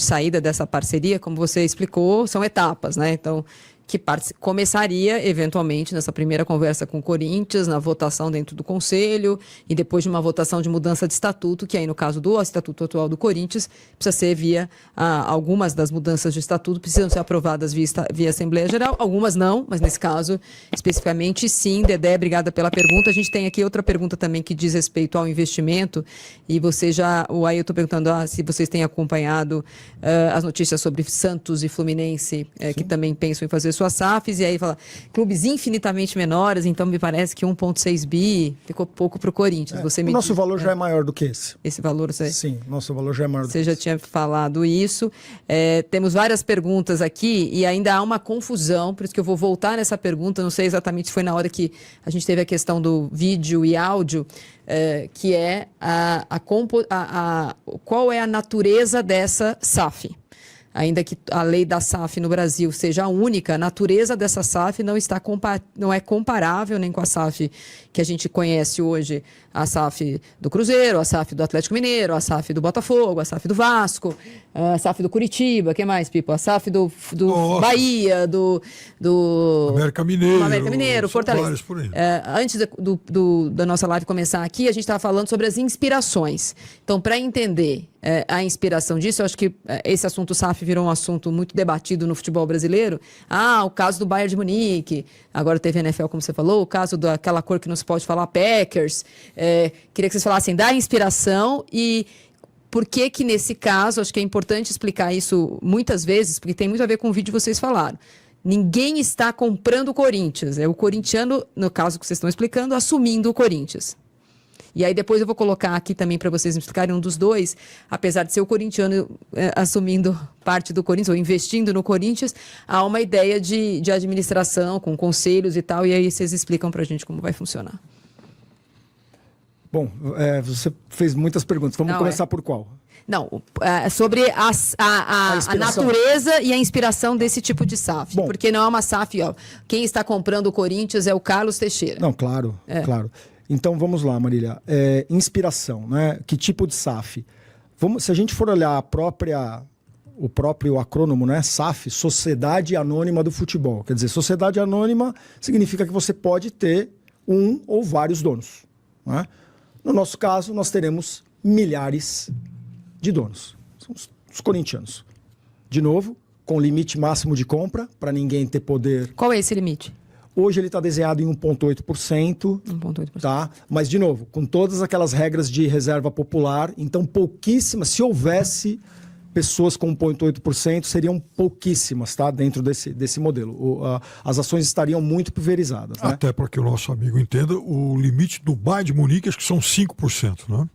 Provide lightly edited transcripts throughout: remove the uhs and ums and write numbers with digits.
saída dessa parceria, como você explicou, são etapas, né? Então, que começaria, eventualmente, nessa primeira conversa com o Corinthians, na votação dentro do Conselho, e depois de uma votação de mudança de estatuto, que aí, no caso do estatuto atual do Corinthians, precisa ser via... algumas das mudanças de estatuto precisam ser aprovadas via Assembleia Geral, algumas não, mas nesse caso, especificamente, sim. Dedé, obrigada pela pergunta. A gente tem aqui outra pergunta também que diz respeito ao investimento, e o Ailton perguntando se vocês têm acompanhado as notícias sobre Santos e Fluminense, que também pensam em fazer suas SAFs, e aí fala, clubes infinitamente menores, então me parece que 1,6 bi ficou pouco para o Corinthians. O nosso valor já é maior do que esse. Esse valor, Sim, nosso valor já é maior do que esse. Você já tinha falado isso. Temos várias perguntas aqui e ainda há uma confusão, por isso que eu vou voltar nessa pergunta, não sei exatamente se foi na hora que a gente teve a questão do vídeo e áudio, que é qual é a natureza dessa SAF. Ainda que a lei da SAF no Brasil seja a única, a natureza dessa SAF não é comparável nem com a SAF que a gente conhece hoje, a SAF do Cruzeiro, a SAF do Atlético Mineiro, a SAF do Botafogo, a SAF do Vasco, a SAF do Curitiba, que mais, Pipo? A SAF do Bahia, do América Mineiro, Fortaleza. Por aí. Antes da nossa live começar aqui, a gente estava falando sobre as inspirações. Então, para entender a inspiração disso, eu acho que esse assunto SAF virou um assunto muito debatido no futebol brasileiro. O caso do Bayern de Munique, agora teve NFL, como você falou, o caso daquela cor que não se pode falar, Packers. Queria que vocês falassem da inspiração e por que nesse caso, acho que é importante explicar isso muitas vezes, porque tem muito a ver com o vídeo que vocês falaram. Ninguém está comprando o Corinthians, é o corintiano, no caso que vocês estão explicando, assumindo o Corinthians. E aí depois eu vou colocar aqui também para vocês me explicarem um dos dois, apesar de ser o corintiano assumindo parte do Corinthians, ou investindo no Corinthians, há uma ideia de administração, com conselhos e tal, e aí vocês explicam para a gente como vai funcionar. Bom, você fez muitas perguntas, vamos começar por qual? Não, sobre a natureza e a inspiração desse tipo de SAF. Bom, porque não é uma SAF, quem está comprando o Corinthians é o Carlos Teixeira. Não, claro, claro. Então, vamos lá, Marília. Inspiração, né? Que tipo de SAF? Se a gente for olhar o próprio acrônimo, né? SAF, Sociedade Anônima do Futebol. Quer dizer, Sociedade Anônima significa que você pode ter um ou vários donos. Né? No nosso caso, nós teremos milhares de donos. São os corintianos. De novo, com limite máximo de compra, para ninguém ter poder... Qual é esse limite? Hoje ele está desenhado em 1,8%. 1,8%. Tá? Mas, de novo, com todas aquelas regras de reserva popular, então pouquíssimas, se houvesse pessoas com 1,8%, seriam pouquíssimas, tá? Dentro desse modelo. As ações estariam muito pulverizadas. Né? Até para que o nosso amigo entenda, o limite do Bayern de Munique acho que são 5%, né?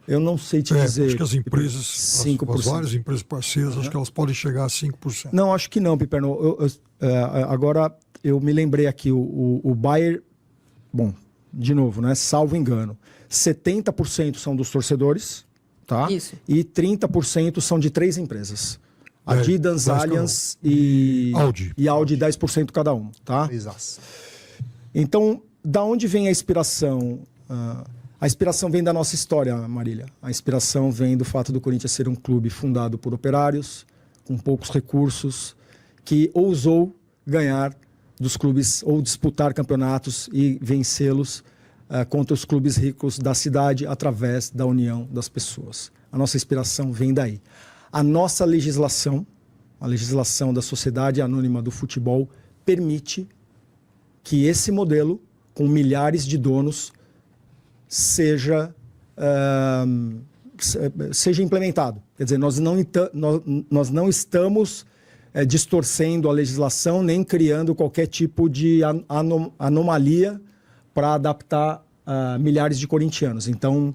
Eu não sei te dizer. Acho que as empresas, 5%. As várias empresas parceiras, acho que elas podem chegar a 5%. Não, acho que não, Piperno. Agora, eu me lembrei aqui, o Bayern, bom, de novo, né? Salvo engano, 70% são dos torcedores, tá? Isso. E 30% são de 3 empresas. Adidas, Allianz e Audi, 10% cada um, tá? Exato. Então, da onde vem a inspiração? A inspiração vem da nossa história, Marília. A inspiração vem do fato do Corinthians ser um clube fundado por operários, com poucos recursos, que ousou ganhar dos clubes ou disputar campeonatos e vencê-los contra os clubes ricos da cidade através da união das pessoas. A nossa inspiração vem daí. A nossa legislação, a legislação da Sociedade Anônima do Futebol, permite que esse modelo, com milhares de donos, seja implementado. Quer dizer, nós não estamos distorcendo a legislação nem criando qualquer tipo de anomalia para adaptar milhares de corintianos. Então,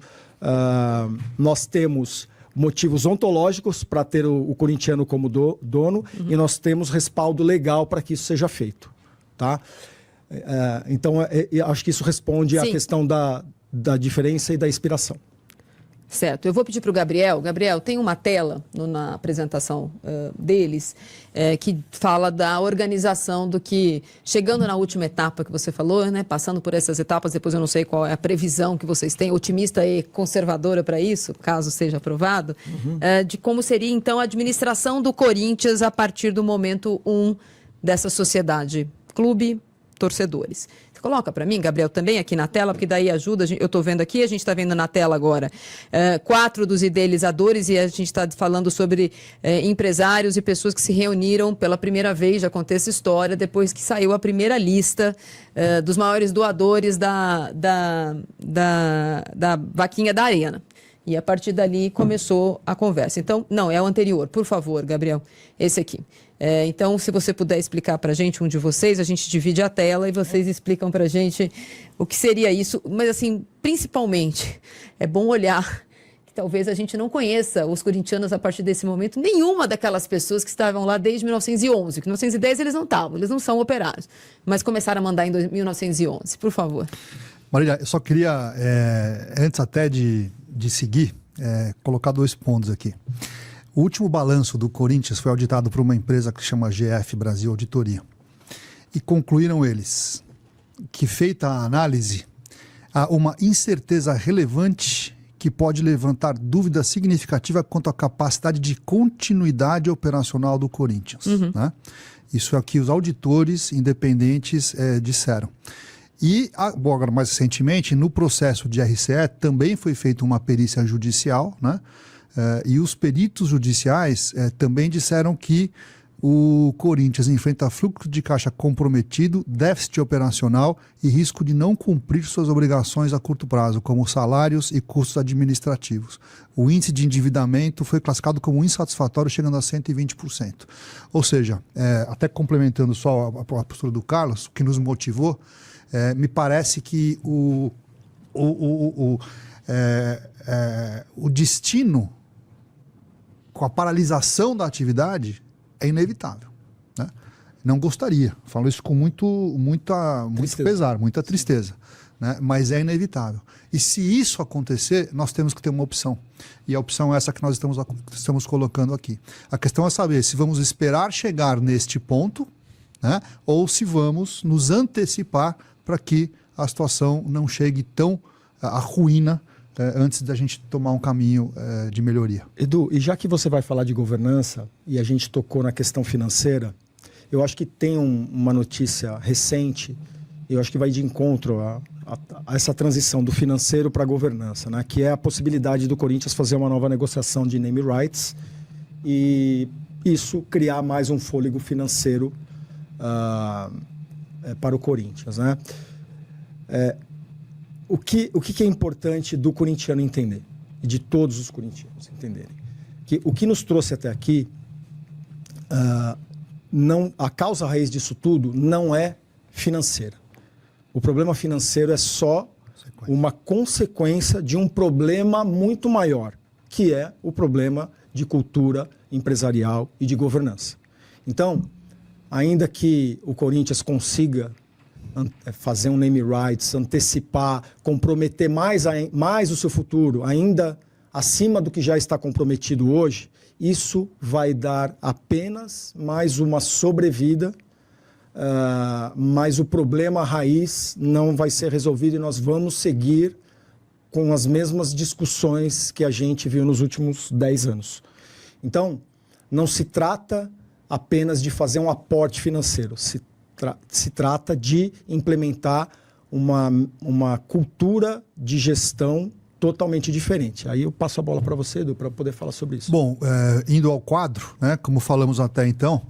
nós temos motivos ontológicos para ter o corintiano como dono e nós temos respaldo legal para que isso seja feito. Tá? Então, acho que isso responde à questão da diferença e da inspiração. Certo. Eu vou pedir para o Gabriel. Gabriel, tem uma tela na apresentação deles que fala da organização do que, chegando na última etapa que você falou, né, passando por essas etapas, depois eu não sei qual é a previsão que vocês têm, otimista e conservadora para isso, caso seja aprovado, de como seria, então, a administração do Corinthians a partir do momento 1 dessa sociedade. Clube, torcedores. Coloca para mim, Gabriel, também aqui na tela, porque daí ajuda. Eu estou vendo aqui, a gente está vendo na tela agora 4 dos idealizadores e a gente está falando sobre empresários e pessoas que se reuniram pela primeira vez, já contei essa história, depois que saiu a primeira lista dos maiores doadores da vaquinha da Arena. E a partir dali começou a conversa. Então, não, é o anterior, por favor, Gabriel, esse aqui. Então, se você puder explicar para a gente, um de vocês, a gente divide a tela e vocês explicam para a gente o que seria isso. Mas, assim, principalmente, é bom olhar que talvez a gente não conheça os corintianos a partir desse momento, nenhuma daquelas pessoas que estavam lá desde 1911, que em 1910 eles não estavam, eles não são operários, mas começaram a mandar em 1911. Por favor. Marília, eu só queria, antes até de seguir, colocar 2 pontos aqui. O último balanço do Corinthians foi auditado por uma empresa que se chama GF Brasil Auditoria. E concluíram eles que, feita a análise, há uma incerteza relevante que pode levantar dúvida significativa quanto à capacidade de continuidade operacional do Corinthians. Né? Isso é o que os auditores independentes disseram. E, agora, mais recentemente, no processo de RCE, também foi feita uma perícia judicial, né? E os peritos judiciais também disseram que o Corinthians enfrenta fluxo de caixa comprometido, déficit operacional e risco de não cumprir suas obrigações a curto prazo, como salários e custos administrativos. O índice de endividamento foi classificado como insatisfatório, chegando a 120%. Ou seja, até complementando só a postura do Carlos, o que nos motivou, me parece que o destino com a paralisação da atividade é inevitável. Né? Não gostaria, falo isso com muito pesar, muita tristeza, né? Mas é inevitável. E se isso acontecer, nós temos que ter uma opção. E a opção é essa que nós estamos colocando aqui. A questão é saber se vamos esperar chegar neste ponto, né? Ou se vamos nos antecipar para que a situação não chegue tão à ruína antes da gente tomar um caminho de melhoria. Edu, e já que você vai falar de governança e a gente tocou na questão financeira, eu acho que tem uma notícia recente, eu acho que vai de encontro a essa transição do financeiro para a governança, né? Que é a possibilidade do Corinthians fazer uma nova negociação de name rights e isso criar mais um fôlego financeiro para o Corinthians, né? O que é importante do corintiano entender, e de todos os corintianos entenderem, que o que nos trouxe até aqui, a causa raiz disso tudo não é financeira. O problema financeiro é só uma consequência de um problema muito maior, que é o problema de cultura empresarial e de governança. Então, ainda que o Corinthians consiga fazer um name rights, antecipar, comprometer mais o seu futuro, ainda acima do que já está comprometido hoje, isso vai dar apenas mais uma sobrevida, mas o problema raiz não vai ser resolvido e nós vamos seguir com as mesmas discussões que a gente viu nos últimos 10 anos. Então, não se trata apenas de fazer um aporte financeiro, se trata de implementar uma cultura de gestão totalmente diferente. Aí eu passo a bola para você, Edu, para poder falar sobre isso. Bom, indo ao quadro, né, como falamos até então,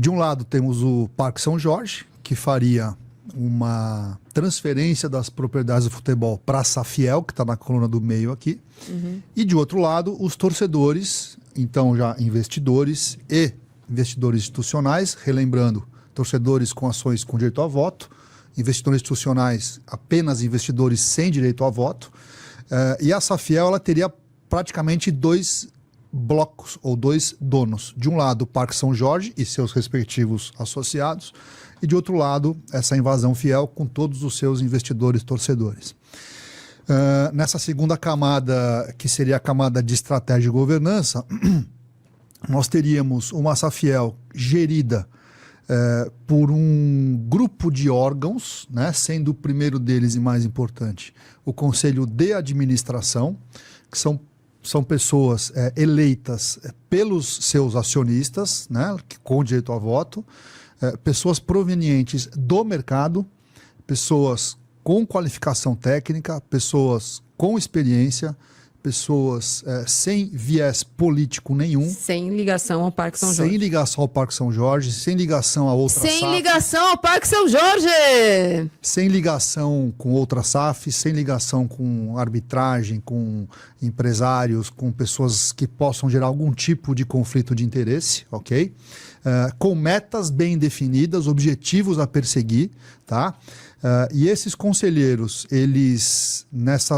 de um lado temos o Parque São Jorge, que faria uma transferência das propriedades do futebol para a Safiel, que está na coluna do meio aqui. E de outro lado, os torcedores, então já investidores e investidores institucionais, relembrando, torcedores com ações com direito a voto, investidores institucionais apenas investidores sem direito a voto, e a Safiel ela teria praticamente 2 blocos ou 2 donos. De um lado, o Parque São Jorge e seus respectivos associados, e de outro lado, essa invasão fiel com todos os seus investidores torcedores. Nessa segunda camada, que seria a camada de estratégia e governança, nós teríamos uma Safiel gerida por um grupo de órgãos, né, sendo o primeiro deles e mais importante o Conselho de Administração, que são pessoas eleitas pelos seus acionistas, né, com direito a voto, pessoas provenientes do mercado, pessoas com qualificação técnica, pessoas com experiência, pessoas sem viés político nenhum. Sem ligação ao Parque São Jorge. Sem ligação ao Parque São Jorge, sem ligação a outra SAF. Sem ligação ao Parque São Jorge! Sem ligação com outra SAF, sem ligação com arbitragem, com empresários, com pessoas que possam gerar algum tipo de conflito de interesse, ok? Com metas bem definidas, objetivos a perseguir, tá? E esses conselheiros, eles,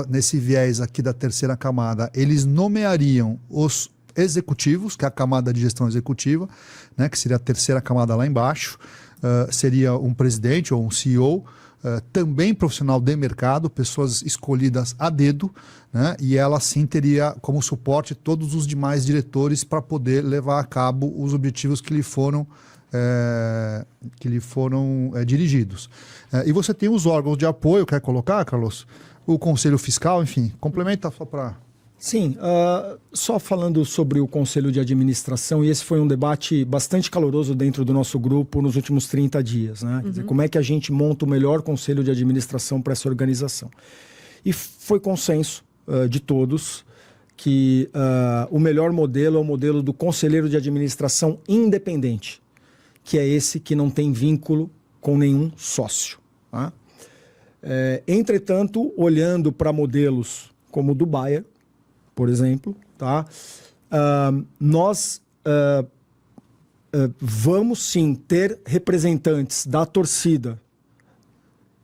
nesse viés aqui da terceira camada, eles nomeariam os executivos, que é a camada de gestão executiva, né, que seria a terceira camada lá embaixo, seria um presidente ou um CEO, também profissional de mercado, pessoas escolhidas a dedo, né, e ela sim teria como suporte todos os demais diretores para poder levar a cabo os objetivos que lhe foram dirigidos. E você tem os órgãos de apoio, quer colocar, Carlos? O Conselho Fiscal, enfim, complementa só para... Sim, só falando sobre o Conselho de Administração, e esse foi um debate bastante caloroso dentro do nosso grupo nos últimos 30 dias, né? Quer dizer, como é que a gente monta o melhor Conselho de Administração para essa organização? E foi consenso de todos que o melhor modelo é o modelo do Conselheiro de Administração independente, que é esse que não tem vínculo com nenhum sócio. Tá? Entretanto, olhando para modelos como o do Bayer, por exemplo, tá? Nós vamos sim ter representantes da torcida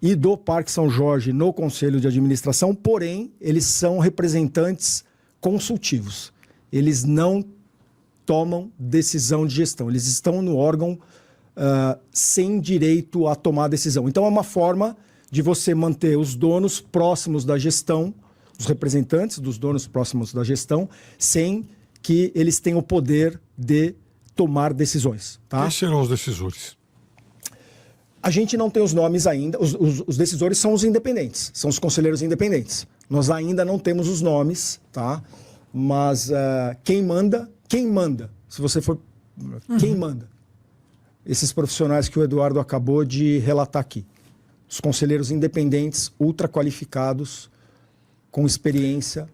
e do Parque São Jorge no Conselho de Administração, porém, eles são representantes consultivos. Eles não tomam decisão de gestão. Eles estão no órgão sem direito a tomar decisão. Então, é uma forma de você manter os donos próximos da gestão, os representantes dos donos próximos da gestão, sem que eles tenham o poder de tomar decisões. Tá? Quem serão os decisores? A gente não tem os nomes ainda. Os decisores são os independentes, são os conselheiros independentes. Nós ainda não temos os nomes, tá? Mas quem manda, se você for... Quem manda? Esses profissionais que o Eduardo acabou de relatar aqui. Os conselheiros independentes, ultra qualificados, com experiência.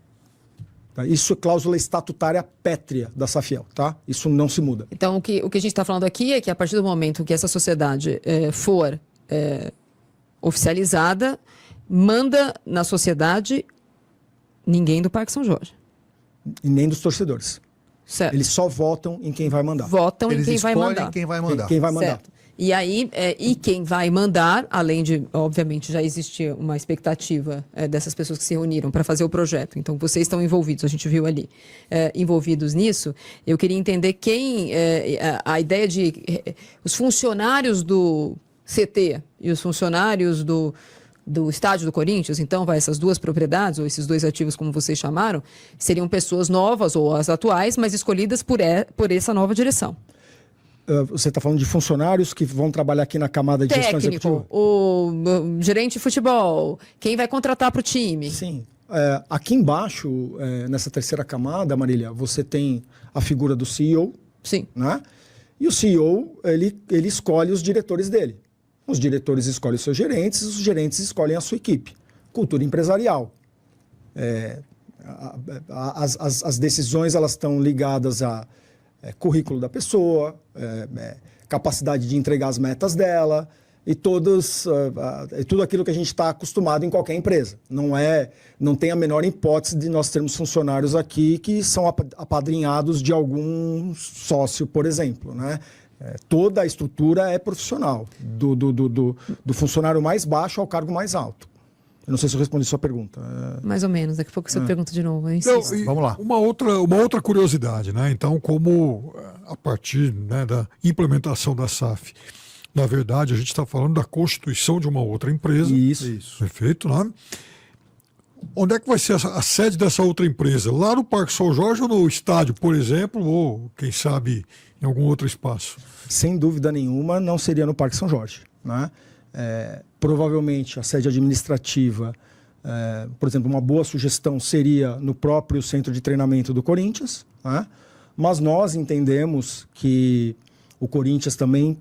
Tá? Isso é cláusula estatutária pétrea da Safiel, tá? Isso não se muda. Então, o que a gente está falando aqui é que a partir do momento que essa sociedade for oficializada, manda na sociedade ninguém do Parque São Jorge. E nem dos torcedores. Certo. Eles só votam em quem vai mandar. Votam Eles em quem vai escolhem mandar. quem vai mandar. Quem vai mandar. Certo. E aí, quem vai mandar, além de, obviamente, já existia uma expectativa dessas pessoas que se reuniram para fazer o projeto. Então, vocês estão envolvidos, a gente viu ali, envolvidos nisso. Eu queria entender a ideia de os funcionários do CT e os funcionários do estádio do Corinthians, então, essas duas propriedades, ou esses dois ativos, como vocês chamaram, seriam pessoas novas ou as atuais, mas escolhidas por essa nova direção. Você está falando de funcionários que vão trabalhar aqui na camada de gestão executiva? Técnico, o gerente de futebol, quem vai contratar para o time? Sim. Aqui embaixo, nessa terceira camada, Marília, você tem a figura do CEO. Sim. Né? E o CEO, ele escolhe os diretores dele. Os diretores escolhem os seus gerentes, os gerentes escolhem a sua equipe. Cultura empresarial. As decisões elas estão ligadas a currículo da pessoa, capacidade de entregar as metas dela e tudo aquilo que a gente está acostumado em qualquer empresa. Não tem a menor hipótese de nós termos funcionários aqui que são apadrinhados de algum sócio, por exemplo, né? Toda a estrutura é profissional, do funcionário mais baixo ao cargo mais alto. Eu não sei se eu respondi a sua pergunta. Mais ou menos, daqui a pouco você pergunta de novo. Vamos lá. Uma outra curiosidade, né? Então, como a partir, né, da implementação da SAF, na verdade, a gente está falando da constituição de uma outra empresa. Isso. Perfeito, né? Onde é que vai ser a sede dessa outra empresa? Lá no Parque São Jorge ou no estádio, por exemplo, ou quem sabe em algum outro espaço? Sem dúvida nenhuma, não seria no Parque São Jorge, né? Provavelmente a sede administrativa, por exemplo, uma boa sugestão seria no próprio centro de treinamento do Corinthians, né? Mas nós entendemos que o Corinthians também,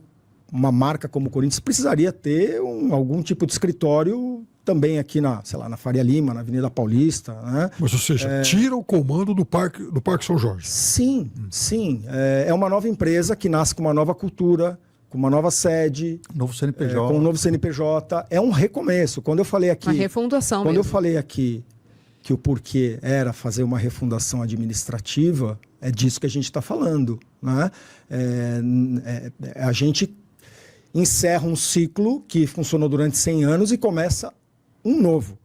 uma marca como o Corinthians, precisaria ter algum tipo de escritório também aqui na Faria Lima, na Avenida Paulista, né? Mas, ou seja, tira o comando do Parque São Jorge. Sim, sim. É uma nova empresa que nasce com uma nova cultura, com uma nova sede, Novo CNPJ. com um novo CNPJ. É um recomeço. Quando eu falei aqui, Uma refundação quando mesmo. eu falei aqui que o porquê era fazer uma refundação administrativa, é disso que a gente está falando, né? A gente encerra um ciclo que funcionou durante 100 anos e começa um novo,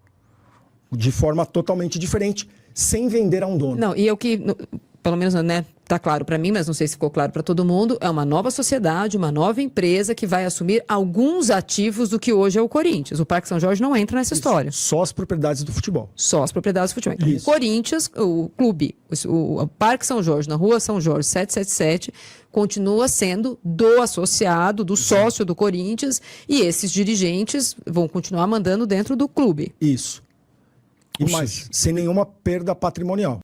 de forma totalmente diferente, sem vender a um dono. Não, e pelo menos, né, tá claro para mim, mas não sei se ficou claro para todo mundo, é uma nova sociedade, uma nova empresa que vai assumir alguns ativos do que hoje é o Corinthians. O Parque São Jorge não entra nessa história. Só as propriedades do futebol. Só as propriedades do futebol. Então, Isso. o Corinthians, o clube, o Parque São Jorge, na Rua São Jorge 777, continua sendo do associado, do sócio do Corinthians, e esses dirigentes vão continuar mandando dentro do clube. Isso. E mais, sem nenhuma perda patrimonial.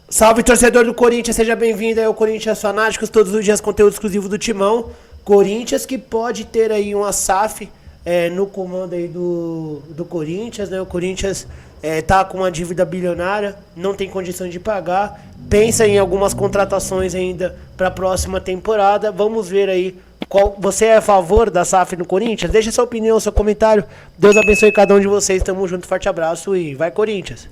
Salve, torcedor do Corinthians, seja bem-vindo aí ao Corinthians Fanáticos, todos os dias conteúdo exclusivo do Timão. Corinthians que pode ter aí uma SAF no comando aí do Corinthians, né? O Corinthians tá com uma dívida bilionária, não tem condição de pagar, pensa em algumas contratações ainda para a próxima temporada. Vamos ver aí você é a favor da SAF no Corinthians? Deixe sua opinião, seu comentário. Deus abençoe cada um de vocês, tamo junto, forte abraço e vai Corinthians!